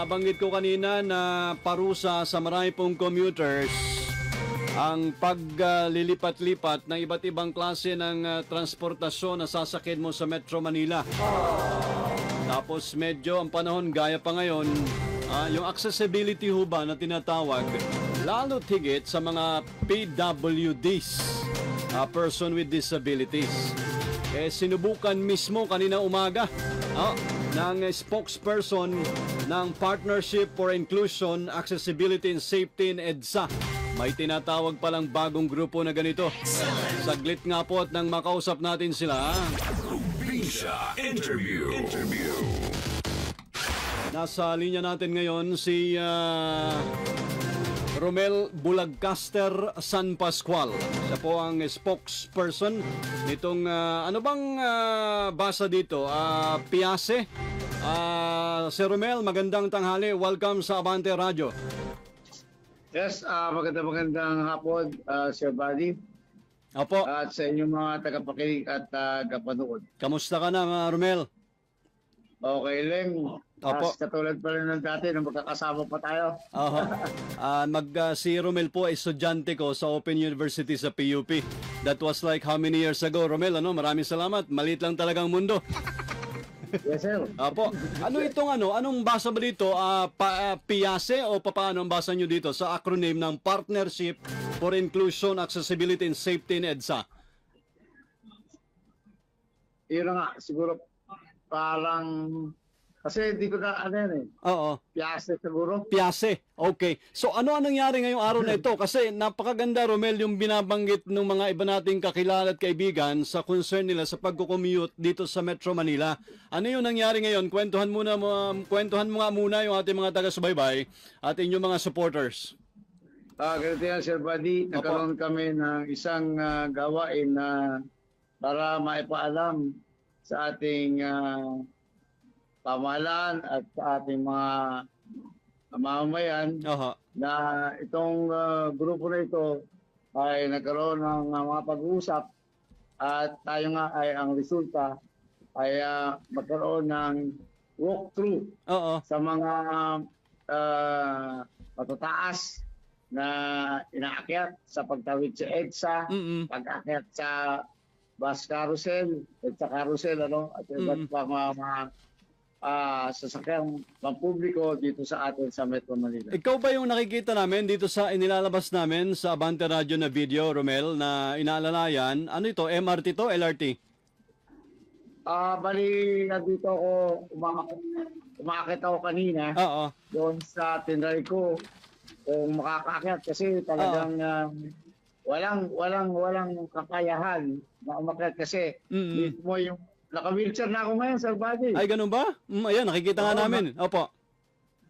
nabanggit ko kanina na parusa sa marami pong commuters ang paglilipat-lipat ng iba't ibang klase ng transportasyon na sasakyan mo sa Metro Manila. Tapos medyo ang panahon gaya pa ngayon, yung accessibility ho ba na tinatawag, lalo higit sa mga PWDs, person with disabilities. Sinubukan mismo kanina umaga ng spokesperson ng Partnership for Inclusion, Accessibility and Safety in EDSA. May tinatawag palang bagong grupo na ganito. Saglit nga po at nang makausap natin sila. Probinsya Interview. Nasa linya natin ngayon si Romel Bulagcaster San Pascual. Siya po ang spokesperson nitong ano bang basa dito? Piase. Sir Romel, magandang tanghali. Welcome sa Abante Radio. Yes, magandang hapon, Sir Buddy. Opo. At sa inyong mga tagapakinig at tagapanood. Kamusta ka na, Romel? Okay lang. Opo. Katulad pa rin ng dati na magkakasama pa tayo. Si Romel po ay estudyante ko sa Open University sa PUP. That was like how many years ago, Romel? Maraming salamat. Maliit lang talagang mundo. Yes, sir. Opo. Anong basa ba dito? PIASE o paano ang basa nyo dito sa acronym ng Partnership for Inclusion, Accessibility and Safety in EDSA? Yun nga, siguro parang, kasi hindi ko na Oo. Piase siguro. Piase. Okay. So ano nangyari ngayong araw na ito? Kasi napakaganda, Romel, yung binabanggit ng mga iba nating kakilala at kaibigan sa concern nila sa pagko-commute dito sa Metro Manila. Ano yung nangyari ngayon? Kwentuhan mo nga muna yung ating mga taga-subaybay at inyong mga supporters. Ganito yan, Sir Buddy. Nagkaroon kami ng isang gawain na para maipaalam sa ating pamahalaan at sa ating mga mamamayan na itong grupo na ito ay nagkaroon ng mga pag-uusap at tayo nga ay ang resulta ay magkaroon ng walkthrough sa mga matataas na inaakyat sa pagtawid sa EDSA, pag-akyat sa bus carousel, EDSA carousel, at iba't pang mga sasakyang pampubliko dito sa atin sa Metro Manila. Ikaw ba yung nakikita namin dito sa inilalabas namin sa Abante Radio na video, Romel, na inaalalayan? Ano ito? MRT to? LRT? Bali, nandito ako, umakit ako kanina. Doon sa tinry ko kung makakaakyat kasi talagang walang kakayahan na umakyat kasi mismo yung naka-wheelchair na ako ngayon, Sir Buddy. Ay, ganun ba? Ayan, nakikita nga namin. Opo.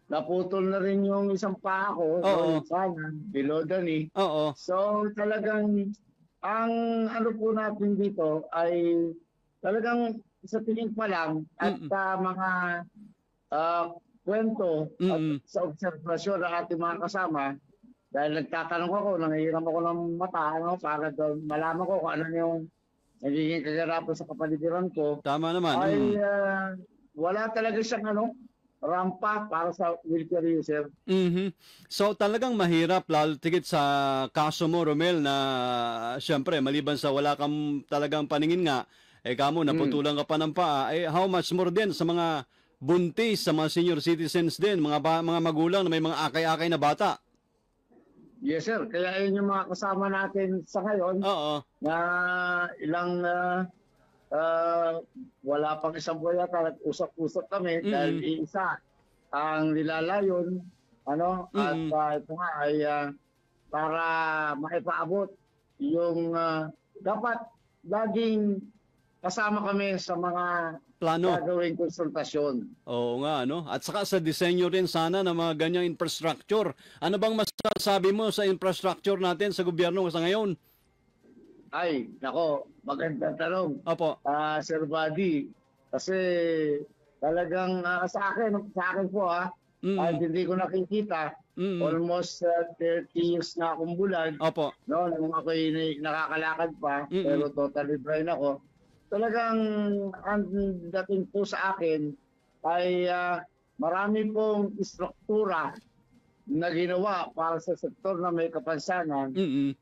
Naputol na rin yung isang paa ko. Sana, below the knee. So, talagang, ang ano po natin dito ay talagang sa tingin pa lang at mga kwento at sa obserbasyon ng ating mga kasama, dahil nagtatanong ako, nangihiram ako ng mata, para malaman ko kung ano yung nagiging kagarapan sa kapaligiran ko. Tama naman. Ay wala talaga siyang rampa para sa wheelchair user. So talagang mahirap, lalo tigit sa kaso mo, Romel, na siyempre maliban sa wala kang talagang paningin nga, kamo naputulan ka pa ng paa, how much more din sa mga buntis, sa mga senior citizens din, mga magulang na may mga akay-akay na bata. Yes, sir. Kaya yun yung mga kasama natin sa ngayon na ilang wala pang isang buwan at usap-usap kami dahil isa ang nilalayon at ito nga ay para maipaabot yung dapat laging kasama kami sa mga plano gagawing konsultasyon. Oo nga, At saka sa disenyo rin sana ng mga ganyang infrastructure. Ano bang masasabi mo sa infrastructure natin sa gobyerno sa ngayon? Ay, nako, magandang tanong. Opo. Sir Buddy, kasi talagang sa akin po hindi ko nakikita. Almost 30 years na akong bulag. Opo. Nung ako'y nakakalakad pa, pero totally blind ako. Talagang ang dating po sa akin ay marami pong istruktura na ginawa para sa sektor na may kapansanan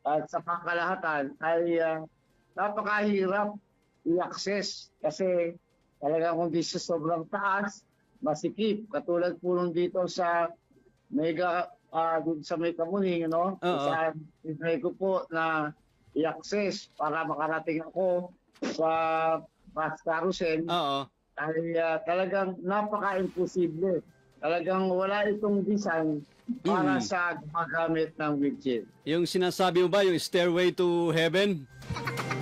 at sa pangkalahatan ay napakahirap i-access kasi talagang kung di siya sobrang taas, masikip. Katulad po nung dito sa Mega, sa May Kamuning, no? Saan tinry ko po na i-access para makarating ako sa bus carousel. Ay talagang napaka-imposible. Talagang wala itong design para sa gumagamit ng wheelchair. Yung sinasabi mo ba, yung Stairway to Heaven?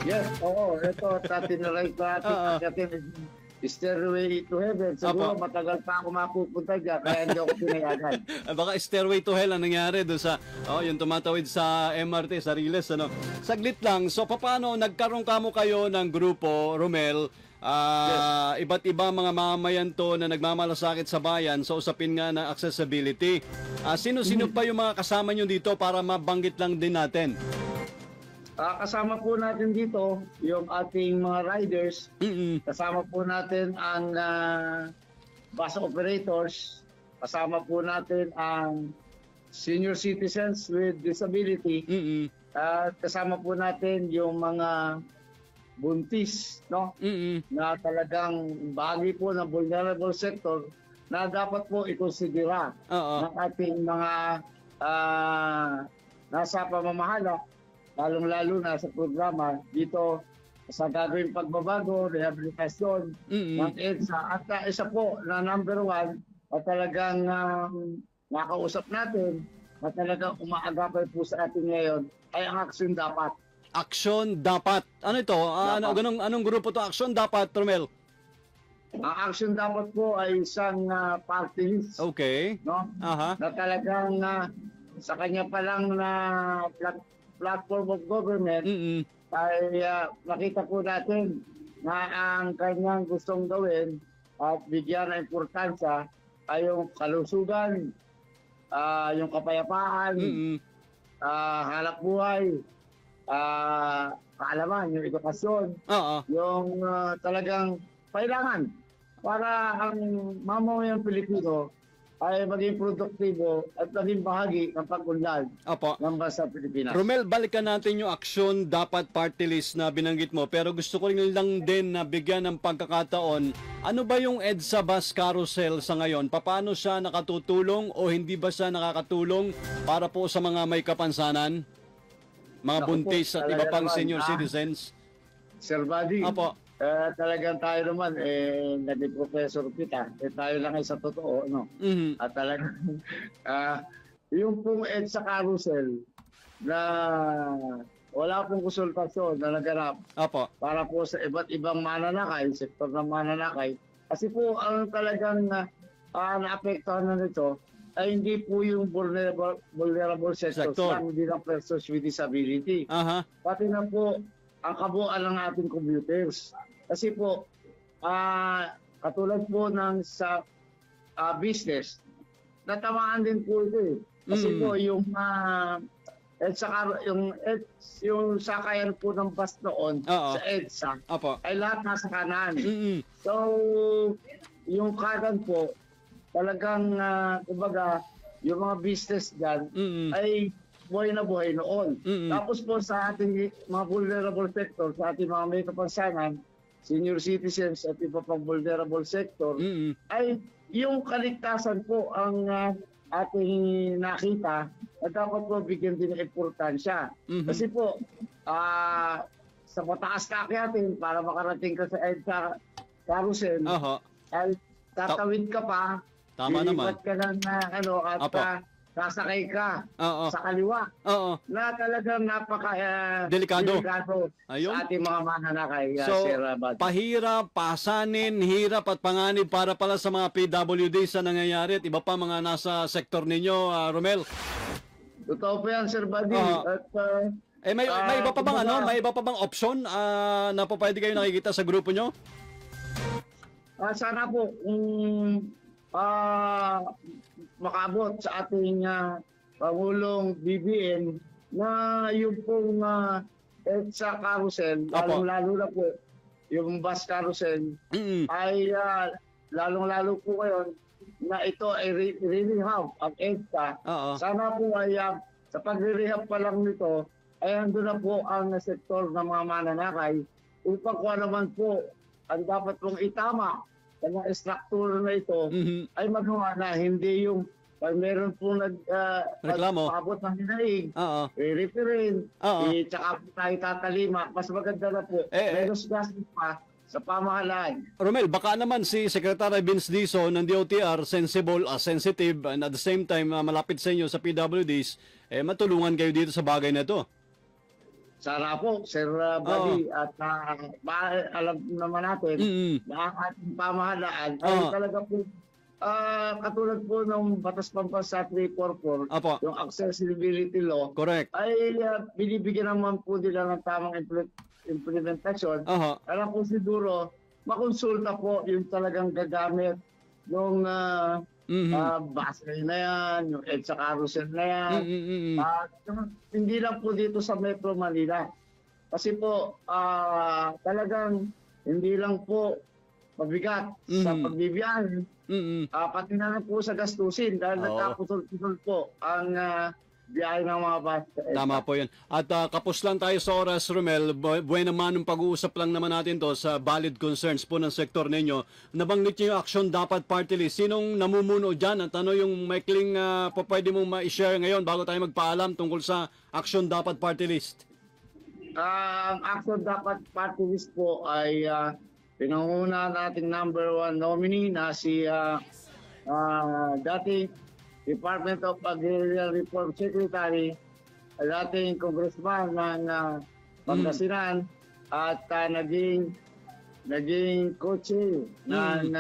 Yes, oo. Ito, tinry ko natin Stairway to Heaven. Siguro matagal pa ako mapupunta dyan, kaya hindi ako pinayagan. Baka Stairway to Hell ang nangyari doon sa, yung tumatawid sa MRT, sa Riles, ano? Saglit lang, so paano nagkaroon kamo kayo ng grupo, Romel, iba't iba mga mamamayan to na nagmamalasakit sa bayan sa usapin nga ng accessibility. Sino-sino pa yung mga kasama nyo dito para mabanggit lang din natin? Kasama po natin dito yung ating mga riders. Kasama po natin ang bus operators. Kasama po natin ang senior citizens with disability. Kasama po natin yung mga buntis, no? Na talagang bahagi po ng vulnerable sector na dapat po ikonsidera ng ating mga nasa pamamahala, lalong-lalo na sa programa dito sa gagawing pagbabago, rehabilitasyon ng EDSA. At isa po na number one at talagang nakausap natin na talagang umaagapay po sa atin ngayon ay ang Aksyon Dapat. Aksyon Dapat. Ano ito? Anong grupo to? Aksyon Dapat, Romel? Ang Aksyon Dapat po ay isang party list. Okay. No? Na talagang sa kanya pa lang na platform of government ay nakita po natin na ang kanyang gustong gawin at bigyan ng importansya ay yung kalusugan, yung kapayapaan, hanap buhay, kaalaman, yung edukasyon, yung talagang kailangan para ang mamamayang Pilipino ay maging produktibo at maging bahagi ng pag-unlad ng bansa Pilipinas. Romel, balikan natin yung Aksyon Dapat party list na binanggit mo, pero gusto ko rin lang din na bigyan ng pagkakataon, ano ba yung EDSA Bus Carousel sa ngayon? Paano siya nakatutulong o hindi ba siya nakakatulong para po sa mga may kapansanan? Mga buntis at iba pang senior citizens? Sir Buddy, talagang tayo naman, naging professor kita. Tayo lang ay sa totoo, no? At talagang, yung pong EDSA Carousel na wala pong konsultasyon na naganap para po sa iba't ibang mananakay, sektor ng mananakay. Kasi po, ang talagang naapektuhan na nito ay hindi po yung vulnerable sector. Hindi lang persons with disability. Pati na po ang kabuuan ng ating commuters. Kasi po, katulad po ng sa business, natamaan din po ito eh. Kasi po yung yung sakayan po ng bus noon sa EDSA ay lahat nasa kanan. So, yung kanan po, talagang, kumbaga, yung mga business dyan ay buhay na buhay noon. Tapos po sa ating mga vulnerable sector, sa ating mga may kapansanan, senior citizens at iba pang vulnerable sector, ay yung kaligtasan po ang ating nakita na dapat po bigyan din ng importansya. Kasi po, sa mataas na akyatin para makarating ka sa EDSA Carousel, ay tatawid ka pa, lilipat ka ng at sasakay ka sa kaliwa na talagang napaka-delikado sa ating mga mananakay. So, pahirap, pasanin, hirap at panganib para pala sa mga PWD sa nangyayari at iba pa mga nasa sektor ninyo, Romel. Totoo po yan, Sir Buddy. At, may iba pa bang may iba pa bang option na po pwede kayo nakikita sa grupo nyo? Sana po makabot sa ating Pangulong BBM na yung pong EDSA Carousel, lalong-lalo na po yung bus carousel, ay lalong-lalo po ngayon na ito ay re-rehab ang EDSA. Oo. Sana po ay sa pag-rehab pa lang nito, ay ando na po ang sektor ng mga mananakay upang kung naman po ang dapat pong itama sa mga struktura na ito ay magawa na hindi yung pag meron po Reklamo. pag-abot ng hinaing, Oo. i-referin, Oo. tsaka po tayo tatalima, mas maganda na po. Menos gastos pa sa pamahalaan. Romel, baka naman si Secretary Vince Dizon ng DOTR sensitive and at the same time malapit sa inyo sa PWDs, matulungan kayo dito sa bagay na to. Sana po, Sir Buddy, at alam naman natin na ang ating pamahalaan ay Oo. talaga po katulad po ng Batas Pambansa 344, Apo. yung accessibility law, Correct. ay binibigyan naman po nila ng tamang implementasyon. Aha. Alam po siguro, makonsulta po yung talagang gagamit yung basket na yan, yung EDSA carousel na yan. Hindi lang po dito sa Metro Manila. Kasi po, talagang hindi lang po mabigat sa pagbibiyahe. Pati na lang po sa gastusin dahil nagkaputol-putol po ang biyahe ng mga bus. Tama po yun. At kapos lang tayo sa oras, Romel. Buwan naman ng pag-uusap lang naman natin to sa valid concerns po ng sektor ninyo. Nabanggit niyo yung action dapat party list. Sinong namumuno dyan? At ano yung maikling pwede mong ma-share ngayon bago tayo magpaalam tungkol sa action dapat party list? Ang action dapat party list po ay pinanguna nating number 1 nominee na si dating Department of Agrarian Reform Secretary, dating congressman ng Pangasinan at naging co-chair ng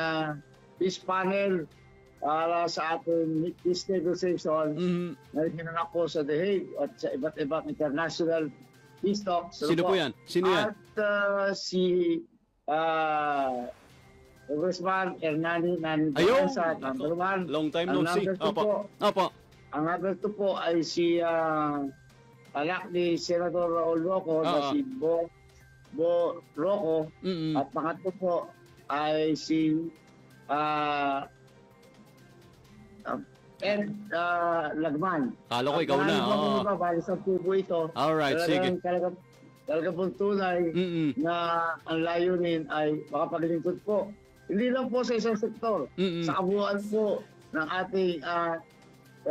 peace panel para sa ating peace negotiation na ginanap po sa The Hague at sa iba't ibang international peace talks. Sino po yan? Sino yan? At si Congressman Hernani Ayun! sa number 1. Long time no see. Opo. Ang number 2 po ay si anak ni Senator Raul Roco na si Bo Roco. At pangatlo po ay si Ed Lagman. Kala ko ikaw na. Bali sa tubo ito. Alright, sige. Talaga pong tunay na ang layunin ay makapaglingkod po. Hindi lang po sa isang sektor. Sa kabuuan po ng ating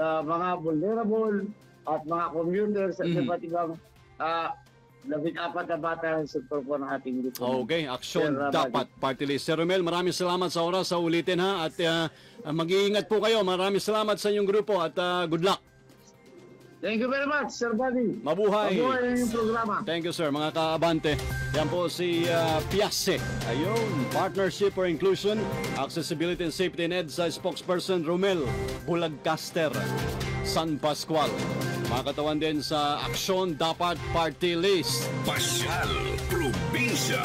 mga vulnerable at mga commuters at iba't ibang 14 na bata ng sektor po ng ating grupo. Okay, action dapat party list. Sir Romel, maraming salamat sa oras sa ulitin ha. At mag-iingat po kayo. Maraming salamat sa inyong grupo at good luck. Thank you very much, Sir Buddy. Mabuhay. Mabuhay ang inyong programa. Thank you, sir. Mga kaabante, yan po si Piase. Ayun, Partnership for Inclusion, Accessibility and Safety in EDSA spokesperson Romel Bulagcaster San Pascual. Mga katawan din sa Aksyon Dapat Party List. Pasyal Probinsya.